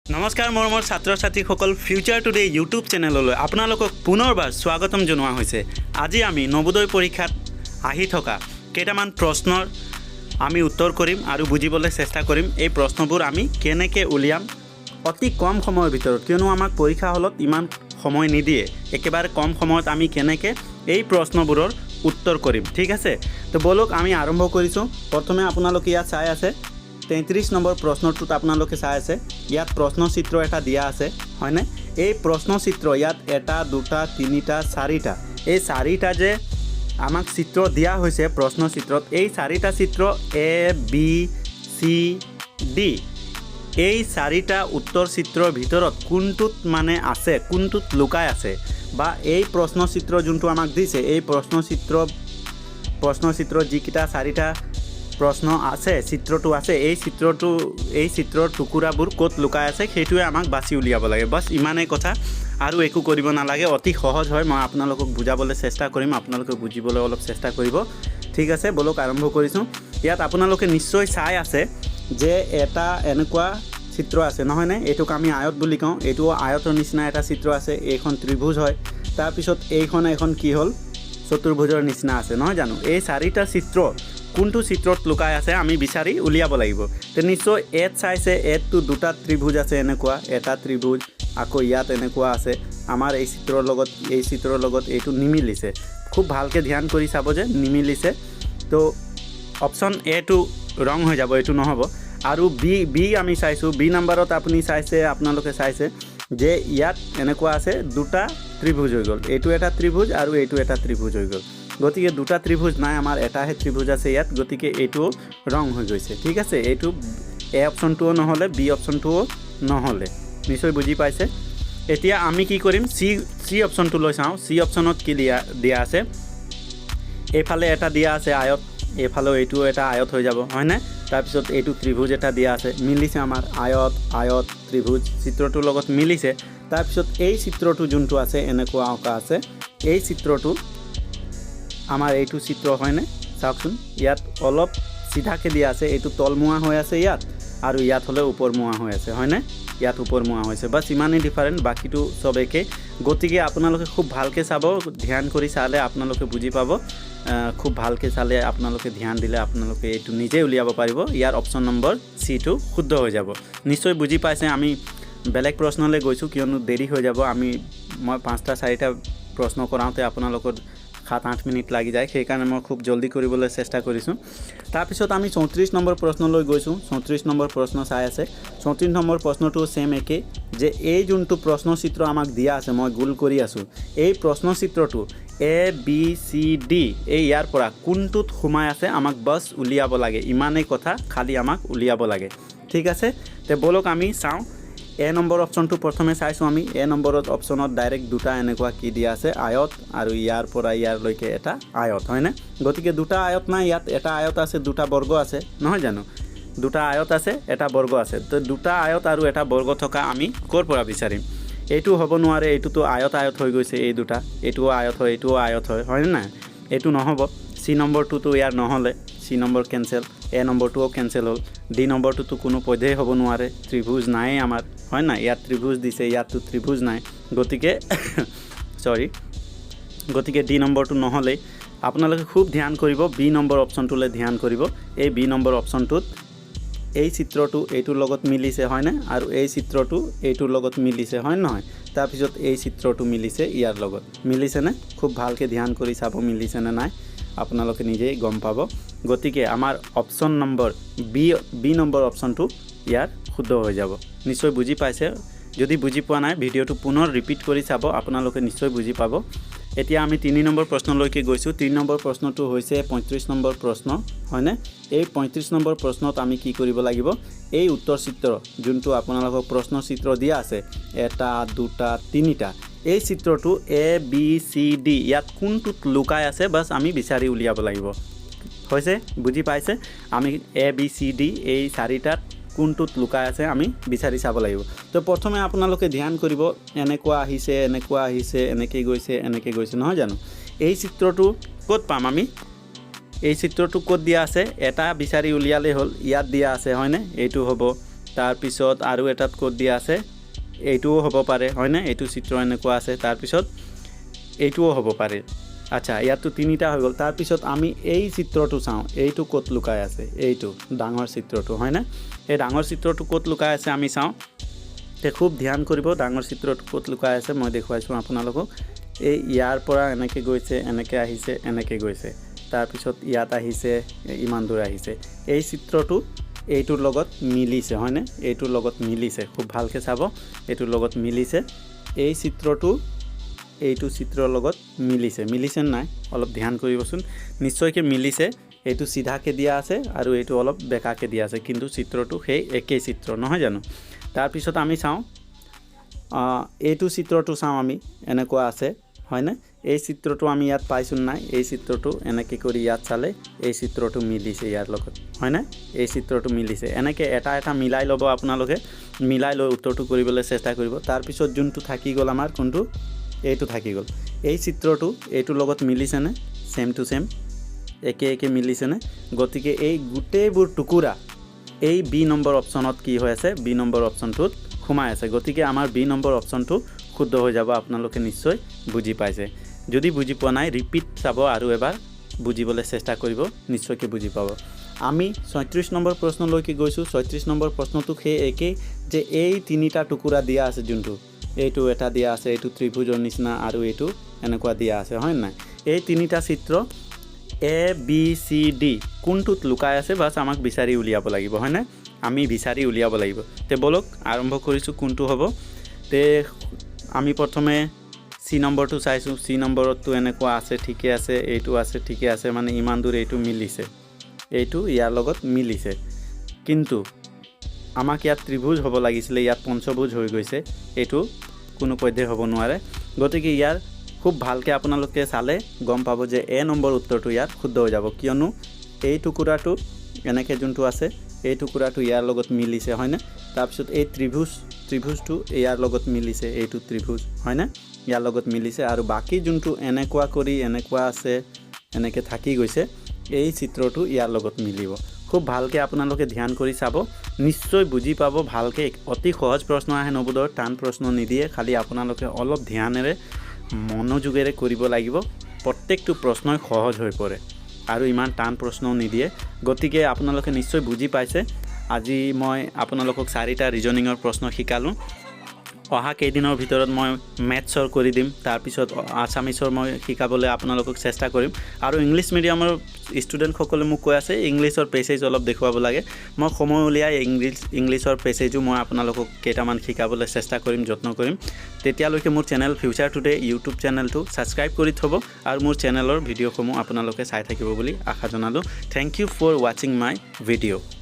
নমস্কাৰ মোৰ ছাত্ৰ ছাত্ৰীসকল ফিউচাৰ টুডে ইউটিউব চেনেললৈ আপোনালোকক পুনৰবাৰ স্বাগতম জনোৱা হৈছে। আজি আমি নবোদয় পৰীক্ষাত আহি থকা কেইটামান প্ৰশ্নৰ আমি উত্তৰ কৰিম আৰু বুজিবলৈ চেষ্টা কৰিম। এই প্ৰশ্নবোৰ আমি কেনেকৈ উলিয়াম অতি কম সময়ৰ ভিতৰত, কিয়নো আমাক পৰীক্ষা হলত ইমান সময় নিদিয়ে। একেবাৰে কম সময়ত আমি কেনেকৈ এই প্ৰশ্নবোৰৰ উত্তৰ কৰিম, ঠিক আছে। তো বলক আমি আৰম্ভ কৰিছোঁ। প্ৰথমে আপোনালোকে ইয়াত চাই আছে 33 নম্বৰ প্ৰশ্নটোত আপোনালোকে চাই আছে ইয়াত প্ৰশ্নচিত্ৰ এটা দিয়া আছে হয়নে। এই প্ৰশ্নচিত্ৰ ইয়াত এটা দুটা তিনিটা চাৰিটা, এই চাৰিটা যে আমাক চিত্ৰ দিয়া হৈছে প্ৰশ্নচিত্ৰত, এই চাৰিটা চিত্ৰ এ বি চি ডি, এই চাৰিটা উত্তৰ চিত্ৰৰ ভিতৰত কোনটোত মানে আছে, কোনটোত লুকাই আছে, বা এই প্ৰশ্নচিত্ৰ যোনটো আমাক দিছে এই প্ৰশ্নচিত্ৰ যিকেইটা চাৰিটা প্ৰশ্ন আছে চিত্ৰটো আছে, এই চিত্ৰৰ টুকুৰাবোৰ ক'ত লুকাই আছে সেইটোৱে আমাক বাছি উলিয়াব লাগে। বাছ ইমানেই কথা, আৰু একো কৰিব নালাগে, অতি সহজ হয়। মই আপোনালোকক বুজাবলৈ চেষ্টা কৰিম, আপোনালোকে বুজিবলৈ অলপ চেষ্টা কৰিব, ঠিক আছে। বলক আৰম্ভ কৰিছোঁ। ইয়াত আপোনালোকে নিশ্চয় চাই আছে যে এটা এনেকুৱা চিত্ৰ আছে নহয়নে, এইটোক আমি আয়ত বুলি কওঁ। এইটো আয়তৰ নিচিনা এটা চিত্ৰ আছে, এইখন ত্ৰিভুজ হয়। তাৰপিছত এখন কি হ'ল, চতুৰ্ভুজৰ নিচিনা আছে নহয় জানো। এই চাৰিটা চিত্ৰ কোনটো চিত্ৰত লুকাই আছে আমি বিচাৰি উলিয়াব লাগিব। তো নিশ্চয় এত চাইছে, এতটো দুটা ত্ৰিভুজ আছে এনেকুৱা, এটা ত্ৰিভুজ, আকৌ ইয়াত এনেকুৱা আছে। আমাৰ এই চিত্ৰৰ লগত এইটো নিমিলিছে, খুব ভালকৈ ধ্যান কৰি চাব যে নিমিলিছে। তো অপশ্যন এটো ৰং হৈ যাব, এইটো নহ'ব। আৰু বি আমি চাইছোঁ, বি নাম্বাৰত আপোনালোকে চাইছে যে ইয়াত এনেকুৱা আছে দুটা ত্ৰিভুজ হৈ গ'ল, এইটো এটা ত্ৰিভুজ আৰু এইটো এটা ত্ৰিভুজ হৈ গ'ল। গতিকে দুটা ত্ৰিভুজ নাই, আমাৰ এটাহে ত্ৰিভুজ আছে ইয়াত, গতিকে এইটোও ৰং হৈ গৈছে, ঠিক আছে। এইটো এ অপশ্যনটোও নহ'লে, বি অপশ্যনটোও নহ'লে, নিশ্চয় বুজি পাইছে। এতিয়া আমি কি কৰিম, চি অপশ্যনটো লৈ চাওঁ। চি অপশ্যনত কি দিয়া আছে, এইফালে এটা দিয়া আছে আয়ত, এইফালেও এইটো এটা আয়ত হৈ যাব হয়নে। তাৰপিছত এইটো ত্ৰিভুজ এটা দিয়া আছে, মিলিছে আমাৰ আয়ত ত্ৰিভুজ চিত্ৰটোৰ লগত মিলিছে। তাৰপিছত এই চিত্ৰটো যোনটো আছে এনেকুৱা অঁকা আছে, এই চিত্ৰটো আমাৰ এইটো চিত্ৰ হয়নে, চাওকচোন। ইয়াত অলপ চিধাকৈ দিয়া আছে, এইটো তলমুৱা হৈ আছে ইয়াত, আৰু ইয়াত হ'লে ওপৰমুৱা হৈ আছে হয়নে, ইয়াত ওপৰমুৱা হৈছে। বাছ ইমানেই ডিফাৰেণ্ট, বাকীটো চব একেই। গতিকে আপোনালোকে খুব ভালকৈ চাব, ধ্যান কৰি চালে আপোনালোকে বুজি পাব। খুব ভালকৈ চালে, আপোনালোকে ধ্যান দিলে আপোনালোকে এইটো নিজেই উলিয়াব পাৰিব। ইয়াৰ অপশ্যন নম্বৰ চিটো শুদ্ধ হৈ যাব। নিশ্চয় বুজি পাইছে। আমি বেলেগ প্ৰশ্নলৈ গৈছোঁ, কিয়নো দেৰি হৈ যাব। মই 5-4টা প্ৰশ্ন কৰাওঁতে আপোনালোকৰ 7-8 মিনিট লাগি যায়, সেইকাৰণে মই খুব জলদি কৰিবলৈ চেষ্টা কৰিছোঁ। তাৰপিছত আমি 34 নম্বৰ প্ৰশ্নলৈ গৈছোঁ। 34 নম্বৰ প্ৰশ্ন চাই আছে। 34 নম্বৰ প্ৰশ্নটো ছেম একেই, যে এই যোনটো প্ৰশ্নচিত্ৰ আমাক দিয়া আছে, মই গোল কৰি আছোঁ, এই প্ৰশ্নচিত্ৰটো এ বি চি ডি ইয়াৰ পৰা কোনটোত সোমাই আছে আমাক বাছ উলিয়াব লাগে। ইমানেই কথা, খালি আমাক উলিয়াব লাগে, ঠিক আছে। তে বলক আমি চাওঁ। এ নম্বৰ অপশ্যনটো প্ৰথমে চাইছোঁ আমি। এ নম্বৰত অপশ্যনত ডাইৰেক্ট দুটা এনেকুৱা কি দিয়া আছে, আয়ত, আৰু ইয়াৰ পৰা ইয়াৰলৈকে এটা আয়ত হয়নে। গতিকে দুটা আয়ত নাই, ইয়াত এটা আয়ত আছে, দুটা বৰ্গ আছে নহয় জানো। দুটা আয়ত আছে, এটা বৰ্গ আছে। তো দুটা আয়ত আৰু এটা বৰ্গ থকা আমি ক'ৰ পৰা বিচাৰিম। এইটো হ'ব নোৱাৰে, এইটোতো আয়ত হৈ গৈছে, এই দুটা, এইটোও আয়ত হয়, এইটোও আয়ত হয়নে নাই। এইটো নহ'ব। চি নম্বৰটোতো ইয়াৰ নহ'লে, চি নম্বৰ কেঞ্চেল। এ নম্বৰটোও কেঞ্চেল হ'ল। ডি নম্বৰটোতো কোনো পধ্যেই হ'ব নোৱাৰে, ত্ৰিভুজ নায়েই আমাৰ হয় নাই। ইয়াত ত্ৰিভুজ দিছে, ইয়াততো ত্ৰিভুজ নাই, গতিকে ডি নম্বৰটো নহ'লেই। আপোনালোকে খুব ধ্যান কৰিব, বি নম্বৰ অপশ্যনটোলৈ ধ্যান কৰিব। এই বি নম্বৰ অপশ্যনটোত এই চিত্ৰটো এইটোৰ লগত মিলিছে হয়নে, আৰু এই চিত্ৰটো এইটোৰ লগত মিলিছে হয় নহয়। তাৰপিছত এই চিত্ৰটো মিলিছে ইয়াৰ লগত, মিলিছেনে? খুব ভালকৈ ধ্যান কৰি চাব মিলিছেনে নাই, আপোনালোকে নিজেই গম পাব। গতিকে আমাৰ অপশ্যন নম্বৰ বি নম্বৰ অপশ্যনটো ইয়াৰ শুদ্ধ হৈ যাব। নিশ্চয় বুজি পাইছে। যদি বুজি পোৱা নাই, ভিডিঅ'টো পুনৰ ৰিপিট কৰি চাব, আপোনালোকে নিশ্চয় বুজি পাব। এতিয়া আমি 3 নম্বৰ প্ৰশ্নলৈকে গৈছোঁ। 3 নম্বৰ প্ৰশ্নটো হৈছে 35 নম্বৰ প্ৰশ্ন হয়নে। এই 35 নম্বৰ প্ৰশ্নত আমি কি কৰিব লাগিব, এই উত্তৰ চিত্ৰ যোনটো আপোনালোকক প্ৰশ্নচিত্ৰ দিয়া আছে, এটা দুটা তিনিটা, এই চিত্ৰটো এ বি চি ডি ইয়াত কোনটোত লুকাই আছে বাছ আমি বিচাৰি উলিয়াব লাগিব। হৈছে, বুজি পাইছে। আমি এ বি চি ডি এই চাৰিটাত কোনটোত লুকাই আছে আমি বিচাৰি চাব লাগিব। তো প্ৰথমে আপোনালোকে ধ্যান কৰিব, এনেকুৱা আহিছে, এনেকৈ গৈছে নহয় জানো। এই চিত্ৰটো ক'ত পাম আমি, এই চিত্ৰটো ক'ত দিয়া আছে, এটা বিচাৰি উলিয়ালেই হ'ল। ইয়াত দিয়া আছে হয়নে, এইটো হ'ব তাৰপিছত আৰু এটাত ক'ত দিয়া আছে এইটোও হ'ব পাৰে হয়নে এইটো চিত্ৰ এনেকুৱা আছে তাৰপিছত এইটোও হ'ব পাৰে আচ্ছা ইয়াতো তিনিটা হৈ গ'ল তাৰপিছত আমি এই চিত্ৰটো চাওঁ এইটো ক'ত লুকাই আছে এইটো ডাঙৰ চিত্ৰটো হয়নে এই ডাঙৰ চিত্ৰটো ক'ত লুকাই আছে আমি চাওঁ তে খুব ধ্যান কৰিব ডাঙৰ চিত্ৰটো ক'ত লুকাই আছে মই দেখুৱাইছোঁ আপোনালোকক এই ইয়াৰ পৰা এনেকৈ গৈছে এনেকৈ আহিছে এনেকৈ গৈছে তাৰপিছত ইয়াত আহিছে ইমান দূৰ আহিছে এই চিত্ৰটো এইটোৰ লগত মিলিছে হয়নে এইটোৰ লগত মিলিছে খুব ভালকৈ চাব এইটোৰ লগত মিলিছে এই চিত্ৰটো এইটো চিত্ৰৰ লগত মিলিছে নাই অলপ ধ্যান কৰিবচোন নিশ্চয়কৈ মিলিছে এইটো সিধাকৈ দিয়া আছে আৰু এইটো অলপ বেকাকৈ দিয়া আছে কিন্তু চিত্ৰটো সেই একেই চিত্ৰ নহয় জানো তাৰপিছত আমি চাওঁ এইটো চিত্ৰটো চাওঁ আমি এনেকুৱা আছে হয়নে এই চিত্ৰটো আমি ইয়াত পাইছোঁ নাই এই চিত্ৰটো এনেকৈ কৰি ইয়াত চালে এই চিত্ৰটো মিলিছে ইয়াৰ লগত হয়নে এই চিত্ৰটো মিলিছে এনেকৈ এটা মিলাই ল'ব আপোনালোকে মিলাই লৈ উত্তৰটো কৰিবলৈ চেষ্টা কৰিব তাৰপিছত যোনটো থাকি গ'ল আমাৰ কোনটো এইটো থাকি গ'ল এই চিত্ৰটো এইটোৰ লগত মিলিছেনে সেম টু সেম একে মিলিছেনে গতিকে এই গোটেইবোৰ টুকুৰা এই বি নম্বৰ অপশ্যনত কি হৈ আছে বি নম্বৰ অপশ্যনটোত সোমাই আছে গতিকে আমাৰ বি নম্বৰ অপশ্যনটো শুদ্ধ হৈ যাব আপোনালোকে নিশ্চয় বুজি পাইছে যদি বুজি পোৱা নাই ৰিপিট চাব আৰু এবাৰ বুজিবলৈ চেষ্টা কৰিব নিশ্চয়কৈ বুজি পাব আমি 36 নম্বৰ প্ৰশ্নলৈকে গৈছোঁ 36 নম্বৰ প্ৰশ্নটো সেই একেই যে এই তিনিটা টুকুৰা দিয়া আছে যোনটো এইটো এটা দিয়া আছে এইটো ত্ৰিভুজৰ নিচিনা আৰু এইটো এনেকুৱা দিয়া আছে হয় নাই এই তিনিটা চিত্ৰ এ বি চি ডি কোনটোত লুকাই আছে বাছ আমাক বিচাৰি উলিয়াব লাগিব হয়নে আমি বিচাৰি উলিয়াব লাগিব তে বলক আৰম্ভ কৰিছোঁ কোনটো হ'ব তে আমি প্ৰথমে সি নম্বৰটো চাইছোঁ সি নম্বৰতটো এনেকুৱা আছে ঠিকে আছে এইটো আছে ঠিকে আছে মানে ইমান দূৰ এইটো মিলিছে এইটো ইয়াৰ লগত মিলিছে কিন্তু আমাক ইয়াত ত্ৰিভুজ হ'ব লাগিছিলে ইয়াত পঞ্চভুজ হৈ গৈছে এইটো কোনো পধ্যে হ'ব নোৱাৰে গতিকে ইয়াৰ খুব ভালকৈ আপোনালোকে চালে গম পাব যে এ নম্বৰ উত্তৰটো ইয়াত শুদ্ধ হৈ যাব কিয়নো এই টুকুৰাটো এনেকৈ যোনটো আছে এই টুকুৰাটো ইয়াৰ লগত মিলিছে হয়নে তাৰপিছত এই ত্ৰিভুজটো ইয়াৰ লগত মিলিছে এইটো ত্ৰিভুজ হয়নে ইয়াৰ লগত মিলিছে আৰু বাকী যোনটো এনেকুৱা কৰি এনেকুৱা আছে এনেকৈ থাকি গৈছে এই চিত্ৰটো ইয়াৰ লগত মিলিব খুব ভালকৈ আপোনালোকে ধ্যান কৰি চাব নিশ্চয় বুজি পাব ভালকৈ অতি সহজ প্ৰশ্ন আহে নবোদয়ৰ টান প্ৰশ্ন নিদিয়ে খালি আপোনালোকে অলপ ধ্যানেৰে মনোযোগেৰে কৰিব লাগিব প্ৰত্যেকটো প্ৰশ্নই সহজ হৈ পৰে আৰু ইমান টান প্ৰশ্নও নিদিয়ে গতিকে আপোনালোকে নিশ্চয় বুজি পাইছে আজি মই আপোনালোকক 4টা ৰিজনিঙৰ প্ৰশ্ন শিকালোঁ অহা কেইদিনৰ ভিতৰত মই মেথছৰ কৰি দিম তাৰপিছত আছামিছৰ মই শিকাবলৈ আপোনালোকক চেষ্টা কৰিম আৰু ইংলিছ মিডিয়ামৰ ষ্টুডেণ্টসকলে মোক কৈ আছে ইংলিছৰ পেছেজ অলপ দেখুৱাব লাগে মই সময় উলিয়াই ইংলিছৰ পেছেজো মই আপোনালোকক কেইটামান শিকাবলৈ চেষ্টা কৰিম যত্ন কৰিম তেতিয়ালৈকে মোৰ চেনেল ফিউচাৰ টুডে ইউটিউব চেনেলটো ছাবস্ক্ৰাইব কৰি থ'ব আৰু মোৰ চেনেলৰ ভিডিঅ'সমূহ আপোনালোকে চাই থাকিব বুলি আশা জনালোঁ থেংক ইউ ফৰ ৱাচিং মাই ভিডিঅ'